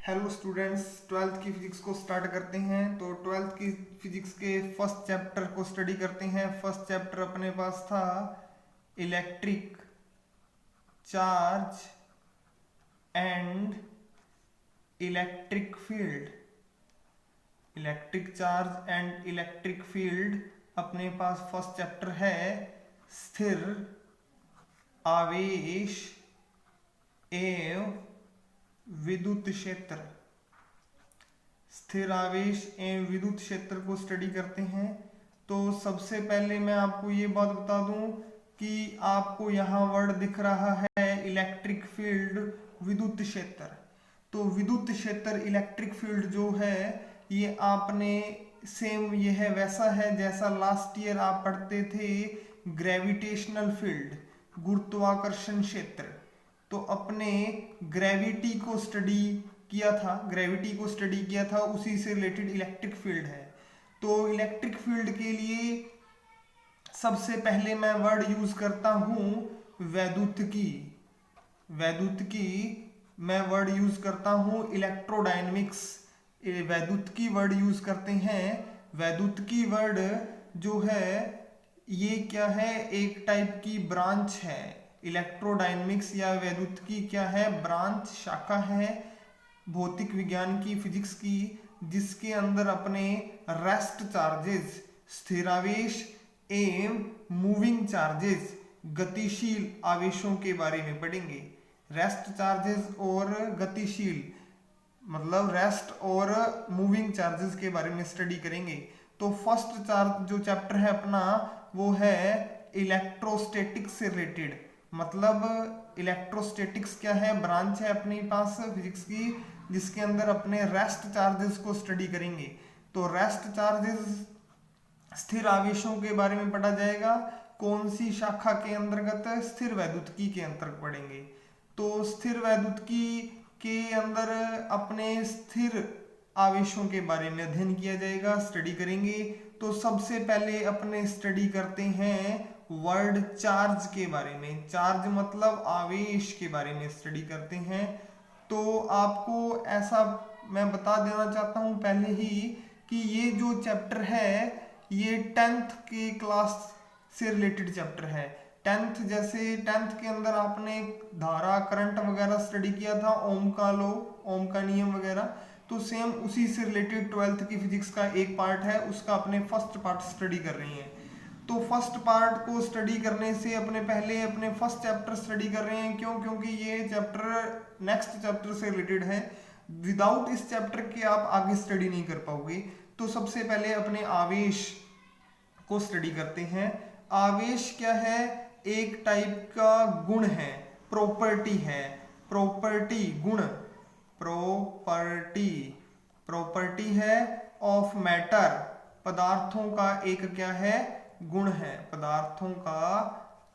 Hello students, twelfth की physics को start करते हैं। तो ट्वेल्थ की फिजिक्स के फर्स्ट चैप्टर को स्टडी करते हैं। फर्स्ट चैप्टर अपने पास था electric charge and electric field. Electric charge and electric field अपने पास फर्स्ट चैप्टर है। स्थिर आवेश एवं विद्युत क्षेत्र। स्थिर आवेश एवं विद्युत क्षेत्र को स्टडी करते हैं। तो सबसे पहले मैं आपको ये बात बता दूं कि आपको यहाँ वर्ड दिख रहा है इलेक्ट्रिक फील्ड, विद्युत क्षेत्र। तो विद्युत क्षेत्र इलेक्ट्रिक फील्ड जो है ये आपने सेम ये है वैसा है जैसा लास्ट ईयर आप पढ़ते थे ग्रेविटेशनल फील्ड, गुरुत्वाकर्षण क्षेत्र। तो अपने ग्रेविटी को स्टडी किया था, उसी से रिलेटेड इलेक्ट्रिक फील्ड है। तो इलेक्ट्रिक फील्ड के लिए सबसे पहले मैं वर्ड यूज करता हूं वैद्युतिकी। वैद्युतिकी मैं वर्ड यूज करता हूं इलेक्ट्रोडायनेमिक्स। वैद्युतिकी वर्ड यूज करते हैं। वैद्युतिकी वर्ड जो है ये क्या है, एक टाइप की ब्रांच है। इलेक्ट्रोडायनेमिक्स या वैद्युतिकी क्या है, ब्रांच, शाखा है भौतिक विज्ञान की, फिजिक्स की, जिसके अंदर अपने रेस्ट चार्जेस, स्थिरावेश एवं मूविंग चार्जेस, गतिशील आवेशों के बारे में पढ़ेंगे। रेस्ट चार्जेस और गतिशील मतलब रेस्ट और मूविंग चार्जेस के बारे में स्टडी करेंगे। तो फर्स्ट चार्ज जो चैप्टर है अपना वो है इलेक्ट्रोस्टैटिक्स से रिलेटेड। मतलब इलेक्ट्रोस्टैटिक्स क्या है, ब्रांच है अपने पास फिजिक्स की, जिसके अंदर अपने रेस्ट चार्जेस को स्टडी करेंगे। तो रेस्ट चार्जेस स्थिर आवेशों के बारे में पढ़ा जाएगा। कौन सी शाखा के अंतर्गत, स्थिर वैद्युतिकी के अंतर्गत पढ़ेंगे। तो स्थिर वैद्युतिकी के अंदर अपने स्थिर आवेशों के बारे में अध्ययन किया जाएगा, स्टडी करेंगे। तो सबसे पहले अपने स्टडी करते हैं वर्ड चार्ज के बारे में। चार्ज मतलब आवेश के बारे में स्टडी करते हैं। तो आपको ऐसा मैं बता देना चाहता हूं पहले ही कि ये जो चैप्टर है ये 10th के क्लास से रिलेटेड चैप्टर है। 10th जैसे 10th के अंदर आपने धारा, करंट वगैरह स्टडी किया था, ओम का लॉ, ओम का नियम वगैरह। तो सेम उसी से रिलेटेड 12th की फिजिक्स का एक पार्ट है, उसका अपने फर्स्ट पार्ट स्टडी कर रही हैं। तो फर्स्ट पार्ट को स्टडी करने से अपने फर्स्ट चैप्टर स्टडी कर रहे हैं। क्यों? क्योंकि ये चैप्टर नेक्स्ट चैप्टर से रिलेटेड है। विदाउट इस चैप्टर के आप आगे स्टडी नहीं कर पाओगे। तो सबसे पहले अपने आवेश को स्टडी करते हैं। आवेश क्या है, एक टाइप का गुण है, प्रॉपर्टी है। प्रॉपर्टी गुण, प्रॉपर्टी प्रॉपर्टी है ऑफ मैटर, पदार्थों का एक क्या है, गुण है। पदार्थों का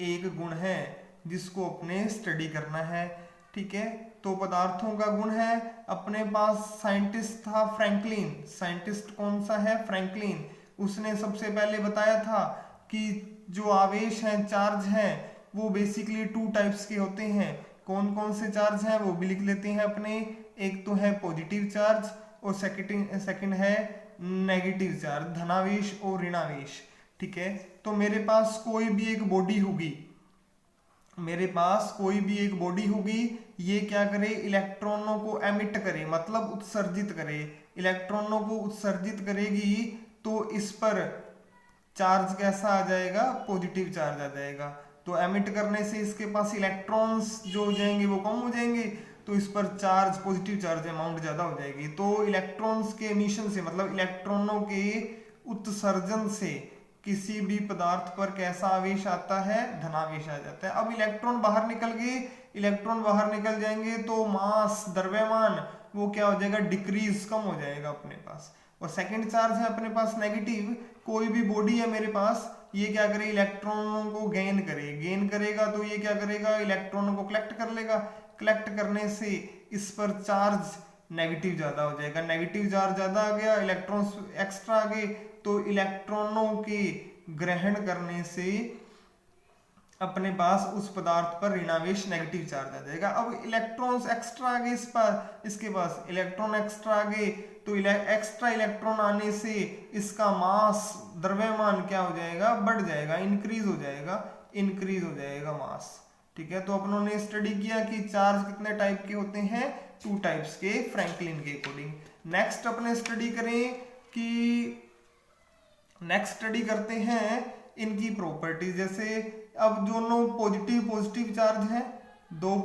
एक गुण है जिसको अपने स्टडी करना है। ठीक है, तो पदार्थों का गुण है। अपने पास साइंटिस्ट था फ्रैंकलिन। साइंटिस्ट कौन सा है, फ्रैंकलिन। उसने सबसे पहले बताया था कि जो आवेश हैं, चार्ज हैं, वो बेसिकली 2 टाइप्स के होते हैं। कौन कौन से चार्ज हैं वो भी लिख लेते हैं अपने। एक तो है पॉजिटिव चार्ज और सेकंड है नेगेटिव चार्ज, धनावेश और ऋणावेश। ठीक है, तो मेरे पास कोई भी एक बॉडी होगी, ये क्या करे, इलेक्ट्रॉनों को एमिट करे, मतलब उत्सर्जित करे। इलेक्ट्रॉनों को उत्सर्जित करेगी तो इस पर चार्ज कैसा आ जाएगा, पॉजिटिव चार्ज आ जाएगा। तो एमिट करने से इसके पास इलेक्ट्रॉन्स जो हो जाएंगे वो कम हो जाएंगे, तो इस पर चार्ज, पॉजिटिव चार्ज अमाउंट ज्यादा हो जाएगी। तो इलेक्ट्रॉन्स के एमिशन से मतलब इलेक्ट्रॉनों के उत्सर्जन से किसी भी पदार्थ पर कैसा आवेश आता है, धनावेश आ जाता है। अब इलेक्ट्रॉन बाहर निकल जाएंगे तो मास, द्रव्यमान, वो क्या हो जाएगा, डिक्रीज, कम हो जाएगा अपने पास। और सेकंड चार्ज है अपने पास नेगेटिव। कोई भी बॉडी है मेरे पास, ये क्या करे, इलेक्ट्रॉनों को गेन करेगा। तो ये क्या करेगा, इलेक्ट्रॉनों को कलेक्ट कर लेगा। कलेक्ट करने से इस पर चार्ज नेगेटिव ज्यादा हो जाएगा। नेगेटिव चार्ज ज्यादा आ गया, इलेक्ट्रॉन्स एक्स्ट्रा आ गए, तो इलेक्ट्रॉनों के ग्रहण करने से अपने पास उस पदार्थ पर ऋणावेश नेगेटिव चार्ज आ जाएगा। अब इलेक्ट्रॉन्स एक्स्ट्रा आ गए इसके पास इलेक्ट्रॉन एक्स्ट्रा आ गए, तो एक्स्ट्रा इलेक्ट्रॉन आने से इसका मास द्रव्यमान क्या हो जाएगा, बढ़ जाएगा, इंक्रीज हो जाएगा मास। ठीक है, तो अपनों ने स्टडी किया कि चार्ज कितने टाइप के होते हैं, 2 टाइप्स के, फ्रैंकलिन के अकॉर्डिंग। नेक्स्ट अपने स्टडी करते हैं इनकी प्रॉपर्टीज। जैसे अब दोनों पॉजिटिव चार्ज हैं, 2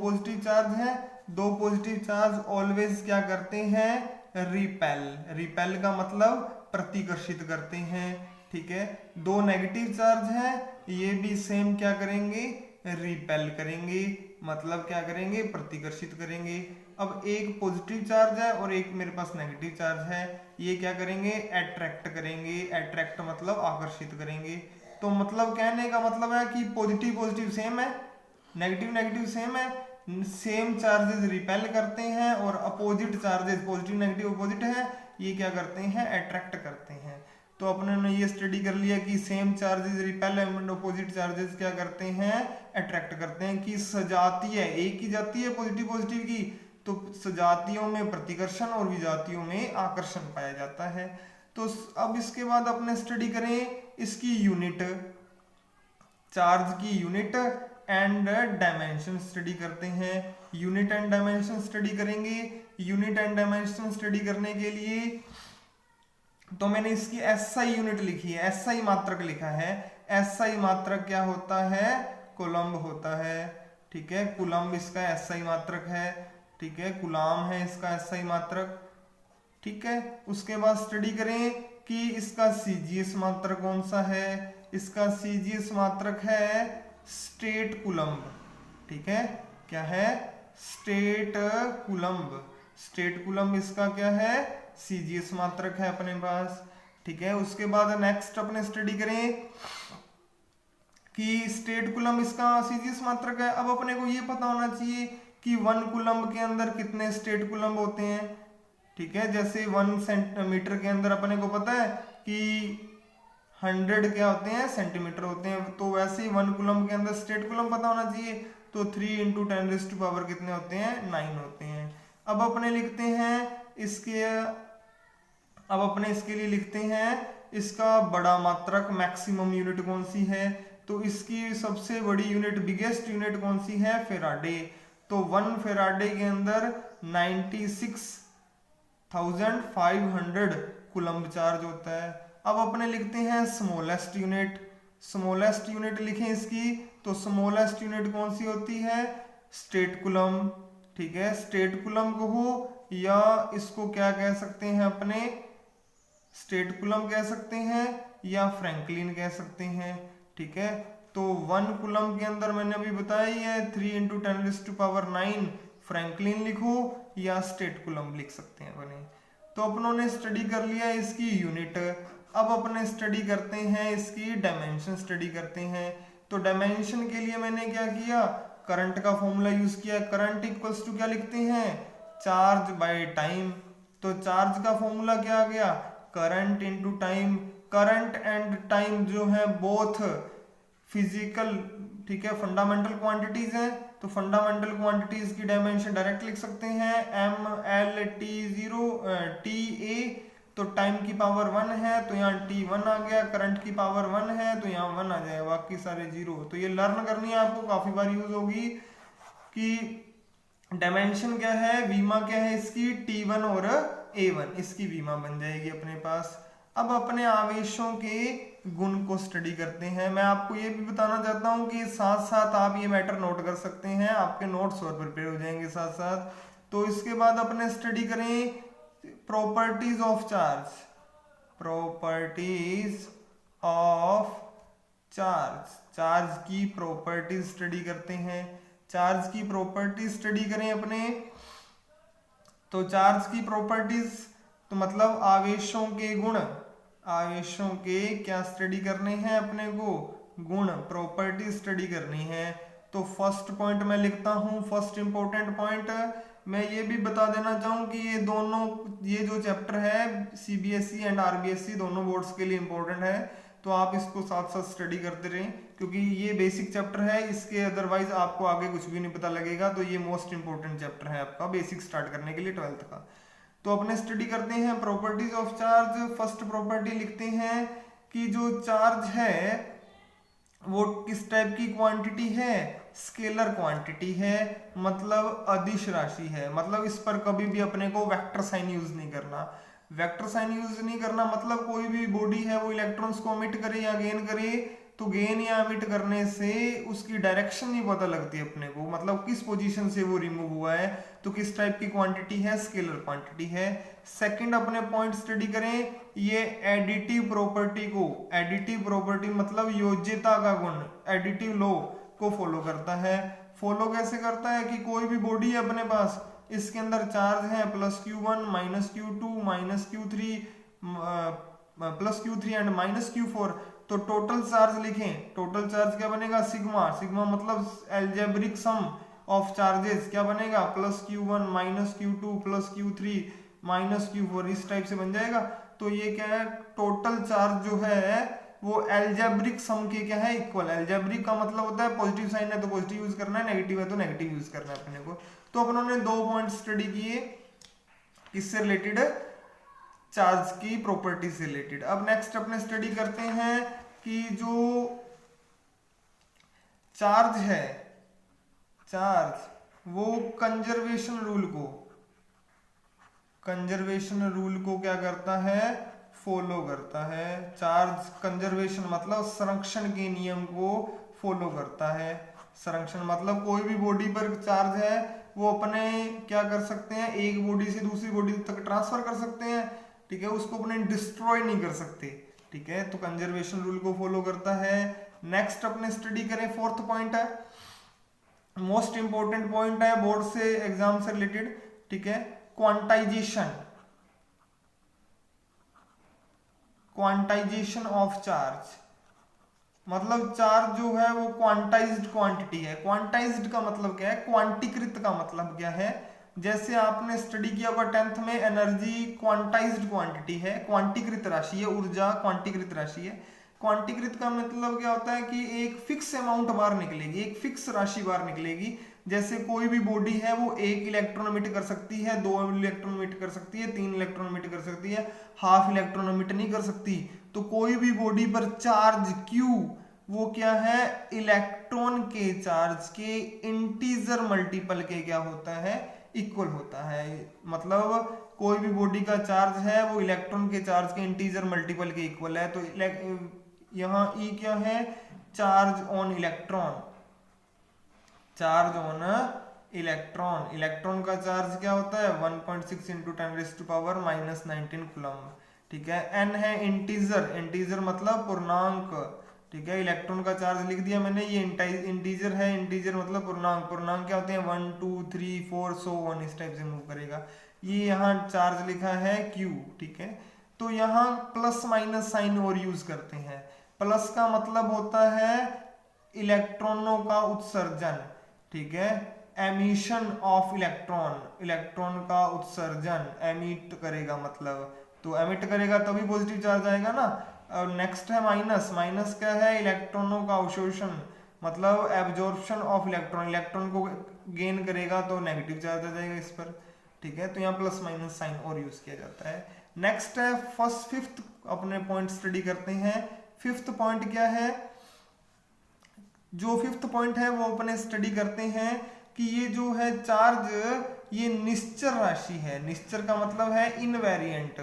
पॉजिटिव चार्ज ऑलवेज क्या करते हैं, रिपेल का मतलब प्रतिकर्षित करते हैं। ठीक है, 2 नेगेटिव चार्ज हैं, ये भी सेम क्या करेंगे, रिपेल करेंगे, मतलब क्या करेंगे, प्रतिकर्षित करेंगे। अब एक पॉजिटिव चार्ज है और एक मेरे पास नेगेटिव चार्ज है, ये क्या करेंगे, अट्रैक्ट मतलब आकर्षित करेंगे। तो मतलब कहने का मतलब है कि पॉजिटिव सेम है, नेगेटिव सेम है, सेम चार्जेस रिपेल करते हैं, और opposite charges positive negative opposite है, ये क्या करते हैं, अट्रैक्ट करते हैं। तो अपने ने ये स्टडी कर लिया कि same charges repel and opposite charges क्या करते हैं, अट्रैक्ट करते हैं। कि सजातीय एक ही जाती है पॉजिटिव की, तो सजातियों में प्रतिकर्षण और विजातियों में आकर्षण पाया जाता है। तो अब इसके बाद अपने स्टडी करें इसकी यूनिट, चार्ज की यूनिट एंड डायमेंशन स्टडी करते हैं। यूनिट एंड डायमेंशन स्टडी करेंगे। यूनिट एंड डायमेंशन स्टडी करने के लिए तो मैंने इसकी एसआई यूनिट लिखी है, एसआई मात्रक लिखा है। एसआई मात्रक क्या होता है, कूलम्ब होता है। ठीक है, कूलम्ब इसका एसआई मात्रक है। ठीक है, कूलाम है इसका एसआई मात्रक। ठीक है, उसके बाद स्टडी करें कि इसका सीजीएस मात्रक कौन सा है। इसका सीजीएस मात्रक है स्टेट कूलम्ब। ठीक है, क्या है, स्टेट कूलम्ब इसका क्या है, सीजीएस मात्रक है अपने पास। ठीक है, उसके बाद नेक्स्ट अपने स्टडी करें कि स्टेट कूलम्ब इसका सीजीएस मात्रक है। अब अपने को ये पता होना चाहिए कि 1 कूलम्ब के अंदर कितने स्टेट कूलम्ब होते हैं। ठीक है, जैसे 1 सेंटीमीटर के अंदर अपने को पता है कि 100 क्या होते हैं, सेंटीमीटर होते हैं। तो वैसे ही 1 कूलम्ब के अंदर स्टेट कूलम्ब पता होना चाहिए। तो 3 × 10⁻⁴ कितने होते हैं, 9 होते हैं। अब अपने लिखते हैं इसके लिए लिखते हैं इसका बड़ा मात्रक, मैक्सिमम यूनिट कौन सी है। तो इसकी सबसे बड़ी यूनिट, बिगेस्ट यूनिट कौन सी है, फेराडे। तो 1 फेराडे के अंदर 96,500 कूलम्ब चार्ज होता है। अब अपने लिखते हैं स्मॉलेस्ट यूनिट लिखें इसकी। तो स्मॉलेस्ट यूनिट कौन सी होती है, स्टेट कूलम्ब। ठीक है, स्टेट कूलम्ब कहो या इसको क्या कह सकते हैं अपने, स्टेट कूलम्ब कह सकते हैं या फ्रैंकलिन कह सकते हैं। ठीक है, तो 1 कूलम्ब के अंदर मैंने अभी बताया ही है 3 × 10⁹ फ्रैंकलिन लिखो या स्टेट कूलम्ब लिख सकते हैं अपने। तो अपनों ने स्टडी कर लिया इसकी यूनिट। अब अपने स्टडी करते हैं इसकी डायमेंशन स्टडी करते हैं। तो डायमेंशन के लिए मैंने क्या किया, करंट का फॉर्मूला यूज किया। करंट इक्वल्स टू क्या लिखते हैं, चार्ज बाय टाइम। तो चार्ज का फॉर्मूला क्या आ गया, current into time. Current and time जो है बोथ फिजिकल, ठीक है, फंडामेंटल क्वांटिटीज हैं। तो फंडामेंटल क्वांटिटीज की डायमेंशन डायरेक्ट लिख सकते हैं, mL/T0 तो टाइम की पावर 1 है तो यहाँ T1 आ गया, करंट की पावर 1 है तो यहाँ 1 आ जाएगा, बाकी सारे 0। तो ये लर्न करनी है आपको, काफी बार यूज होगी कि डायमेंशन क्या है, वीमा क्या है इसकी, T1 और A1, इसकी वीमा बन जाएगी अपने पास। अब अपने आवेशों के गुण को स्टडी करते हैं। मैं आपको ये भी बताना चाहता हूँ कि साथ साथ आप ये मैटर नोट कर सकते हैं, आपके नोट्स और प्रिपेयर हो जाएंगे साथ साथ। तो इसके बाद अपने स्टडी करें प्रॉपर्टीज ऑफ चार्ज की प्रॉपर्टीज स्टडी करते हैं। चार्ज की प्रॉपर्टीज स्टडी करें अपने। तो चार्ज की प्रॉपर्टीज तो मतलब आवेशों के गुण, आवेशों के क्या स्टडी करने हैं अपने को, गुण, प्रॉपर्टी स्टडी करनी है। तो फर्स्ट पॉइंट मैं लिखता हूं, फर्स्ट इंपॉर्टेंट पॉइंट मैं ये भी बता देना चाहूँ कि ये जो चैप्टर है सीबीएसई एंड आरबीएसई दोनों बोर्ड्स के लिए इंपॉर्टेंट है। तो आप इसको साथ साथ स्टडी करते रहें क्योंकि ये बेसिक चैप्टर है, इसके अदरवाइज आपको आगे कुछ भी नहीं पता लगेगा। तो ये मोस्ट इंपॉर्टेंट चैप्टर है आपका बेसिक स्टार्ट करने के लिए 12th का। तो अपने स्टडी करते हैं properties of charge. First property लिखते हैं कि जो चार्ज है वो किस टाइप की क्वांटिटी है, स्केलर क्वांटिटी है, मतलब अदिश राशि है। मतलब इस पर कभी भी अपने को वेक्टर साइन यूज नहीं करना। वेक्टर साइन यूज नहीं करना मतलब कोई भी बॉडी है वो इलेक्ट्रॉन्स को एमिट करे या गेन करे, तो गेन या एमिट करने से उसकी डायरेक्शन नहीं पता लगती अपने को, मतलब किस पोजीशन से वो रिमूव हुआ है, तो किस टाइप की क्वांटिटी है, स्केलर क्वांटिटी है। सेकंड अपने पॉइंट स्टडी करें ये एडिटिव प्रॉपर्टी को। एडिटिव प्रॉपर्टी मतलब योज्यता का गुण, एडिटिव लॉ को फॉलो करता है। फॉलो कैसे करता है कि कोई भी बॉडी है अपने पास, इसके अंदर चार्ज है +Q1 -Q2 -Q3 +Q3 and -Q4, तो टोटल चार्ज लिखें। टोटल चार्ज क्या बनेगा, सिग्मा। सिग्मा मतलब एल्जेब्रिक सम ऑफ चार्जेस क्या बनेगा, +Q1 -Q2 +Q3 -Q4, इस टाइप से बन जाएगा। तो ये क्या है, टोटल चार्ज जो है वो एल्जेब्रिक सम के क्या है, इक्वल। एल्जेब्रिक का मतलब होता है पॉजिटिव साइन है तो पॉजिटिव यूज करना है, नेगेटिव है तो नेगेटिव यूज करना है अपने को। तो अपन ने 2 पॉइंट स्टडी किए किससे रिलेटेड, चार्ज की प्रॉपर्टी से रिलेटेड। अब नेक्स्ट अपने स्टडी करते हैं कि जो चार्ज है, चार्ज वो कंजर्वेशन रूल को क्या करता है, फॉलो करता है। चार्ज कंजर्वेशन मतलब संरक्षण के नियम को फॉलो करता है। संरक्षण मतलब कोई भी बॉडी पर चार्ज है वो अपने क्या कर सकते हैं, एक बॉडी से दूसरी बॉडी तक ट्रांसफर कर सकते हैं, ठीक है, उसको अपने डिस्ट्रॉय नहीं कर सकते, ठीक है। तो कंजर्वेशन रूल को फॉलो करता है। नेक्स्ट अपने स्टडी करें, 4th पॉइंट है, मोस्ट इंपॉर्टेंट पॉइंट है बोर्ड से एग्जाम से रिलेटेड, ठीक है, क्वांटाइजेशन ऑफ चार्ज। मतलब चार्ज जो है वो क्वांटाइज्ड क्वांटिटी है। क्वांटाइज्ड का मतलब क्या है, क्वांटीकृत का मतलब क्या है। जैसे आपने स्टडी किया होगा 10th में, एनर्जी क्वांटाइज्ड क्वांटिटी है, क्वांटीकृत राशि है, ऊर्जा क्वांटीकृत राशि है। क्वांटीकृत का मतलब क्या होता है कि एक फिक्स अमाउंट बाहर निकलेगी, एक फिक्स राशि बाहर निकलेगी। जैसे कोई भी बॉडी है वो 1 इलेक्ट्रॉन एमिट कर सकती है, 2 इलेक्ट्रॉन एमिट कर सकती है, 3 इलेक्ट्रॉन एमिट कर सकती है, हाफ इलेक्ट्रॉन एमिट नहीं कर सकती। तो कोई भी बॉडी पर चार्ज Q वो क्या है, इलेक्ट्रॉन के चार्ज के इंटीजर मल्टीपल के क्या होता है, इक्वल होता है। मतलब कोई भी बॉडी का चार्ज है वो इलेक्ट्रॉन के चार्ज के इंटीजर मल्टीपल के इक्वल है। तो यहाँ E क्या है, charge on electron, charge on electron. Electron का चार्ज क्या होता है 1.6 × 10⁻⁻19 कूलम, ठीक है। N है इंटीजर, इंटीजर मतलब पूर्णांक, ठीक है। इलेक्ट्रॉन का चार्ज लिख दिया मैंने, ये इंटीजर है, इंटीजर मतलब पूर्णांक। पूर्णांक क्या होते हैं 1 2 3 4 सो ऑन, इस टाइप से मूव करेगा। ये यहाँ चार्ज लिखा है Q, ठीक है। तो यहाँ प्लस माइनस साइन और यूज करते हैं। प्लस का मतलब होता है इलेक्ट्रॉनों का उत्सर्जन, ठीक है, एमिशन ऑफ इलेक्ट्रॉन, इलेक्ट्रॉन का उत्सर्जन, एमिट करेगा मतलब, तो एमिट करेगा तभी पॉजिटिव चार्ज आएगा ना। और नेक्स्ट है माइनस, माइनस क्या है, इलेक्ट्रॉनों का अवशोषण मतलब एब्जॉर्प्शन ऑफ इलेक्ट्रॉन, इलेक्ट्रॉन को गेन करेगा तो नेगेटिव चार्ज आ जाएगा इस पर, ठीक है। तो यहाँ प्लस माइनस साइन और यूज किया जाता है। नेक्स्ट है 5th अपने पॉइंट स्टडी करते हैं। 5th पॉइंट क्या है, जो 5th पॉइंट है वो अपने स्टडी करते हैं कि ये जो है चार्ज ये निश्चर राशि है। निश्चर का मतलब है इनवेरिएंट,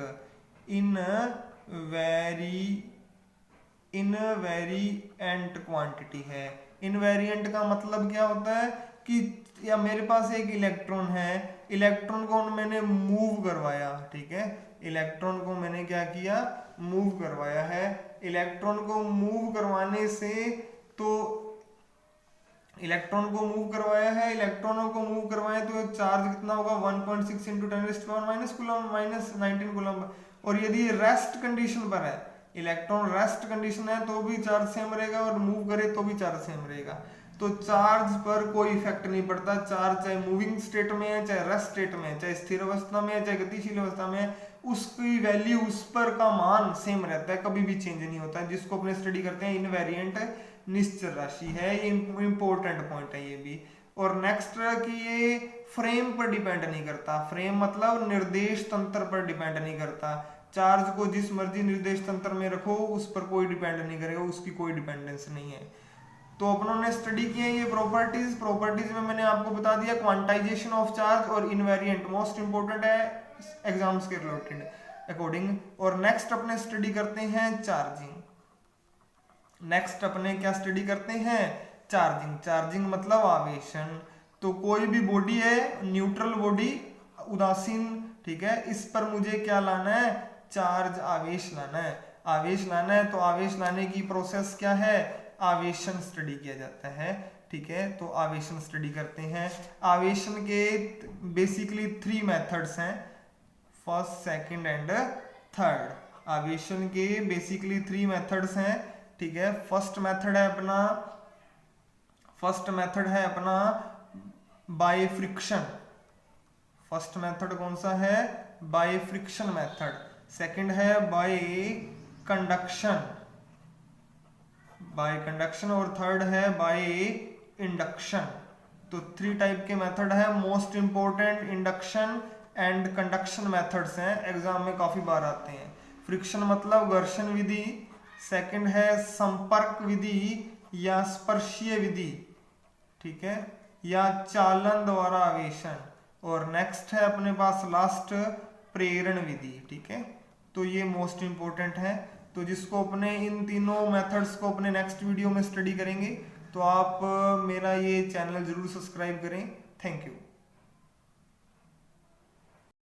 इनवेरिएंट क्वांटिटी है। इनवेरिएंट का मतलब क्या होता है कि या मेरे पास एक इलेक्ट्रॉन है, इलेक्ट्रॉन को मैंने मूव करवाया, ठीक है, इलेक्ट्रॉन को मैंने क्या किया, मूव करवाया है। इलेक्ट्रॉन को मूव करवाने से, तो इलेक्ट्रॉन को मूव करवाया है, इलेक्ट्रॉनों को मूव करवाए तो चार्ज कितना होगा 1.6 × 10⁻⁻⁻ कूलम -19 कूलम। और यदि रेस्ट कंडीशन पर है, इलेक्ट्रॉन रेस्ट कंडीशन है तो भी चार्ज सेम रहेगा, और मूव करे तो भी चार्ज सेम रहेगा। तो चार्ज पर कोई इफेक्ट नहीं पड़ता। चार्ज चाहे मूविंग स्टेट में है, चाहे रेस्ट स्टेट में है, चाहे स्थिर अवस्था में है, चाहे गतिशील अवस्था में है, उसकी वैल्यू, उस पर का मान सेम रहता है, कभी भी चेंज नहीं होता है, जिसको अपने स्टडी करते हैं इनवेरिएंट निश्चल राशि है। ये इंपॉर्टेंट पॉइंट है ये भी। और नेक्स्ट कि ये फ्रेम पर डिपेंड नहीं करता। फ्रेम मतलब निर्देश तंत्र पर डिपेंड नहीं करता। चार्ज को जिस मर्जी निर्देश तंत्र में रखो उस पर कोई डिपेंड नहीं करेगा, उसकी कोई डिपेंडेंस नहीं है। तो अपनों ने स्टडी किए ये प्रॉपर्टीज में मैंने आपको बता दिया क्वांटाइजेशन ऑफ चार्ज और इनवेरिएंट मोस्ट इंपोर्टेंट है एग्जाम्स के रिलेटेड अकॉर्डिंग। और नेक्स्ट अपने स्टडी करते हैं चार्जिंग। नेक्स्ट अपने क्या स्टडी करते हैं? चार्जिंग। चार्जिंग मतलब आवेशन। तो कोई भी बॉडी है न्यूट्रल बॉडी, उदासीन, ठीक है, इस पर मुझे क्या लाना है? चार्ज, आवेश लाना है। आवेश लाना है तो आवेश लाने की प्रोसेस क्या है? आवेशन स्टडी किया जाता है, ठीक है। तो आवेशन स्टडी करते हैं। आवेशन के बेसिकली 3 मेथड्स हैं, फर्स्ट, सेकंड एंड थर्ड। आवेशन के बेसिकली 3 मेथड्स हैं, ठीक है। फर्स्ट मेथड है अपना बाय फ्रिक्शन। फर्स्ट मेथड कौन सा है? By friction method. सेकंड है बाय कंडक्शन और थर्ड है बाय इंडक्शन। तो 3 टाइप के मेथड है। Most important induction and conduction methods हैं, एग्जाम में काफी बार आते हैं। फ्रिक्शन मतलब घर्षण विधि, सेकंड है संपर्क विधि या स्पर्शीय विधि, ठीक है, या चालन द्वारा आवेशन, और नेक्स्ट है अपने पास लास्ट प्रेरण विधि, ठीक है। तो ये मोस्ट इंपोर्टेंट है। तो जिसको अपने इन तीनों मेथड्स को अपने नेक्स्ट वीडियो में स्टडी करेंगे, तो आप मेरा ये चैनल जरूर सब्सक्राइब करें। Thank you.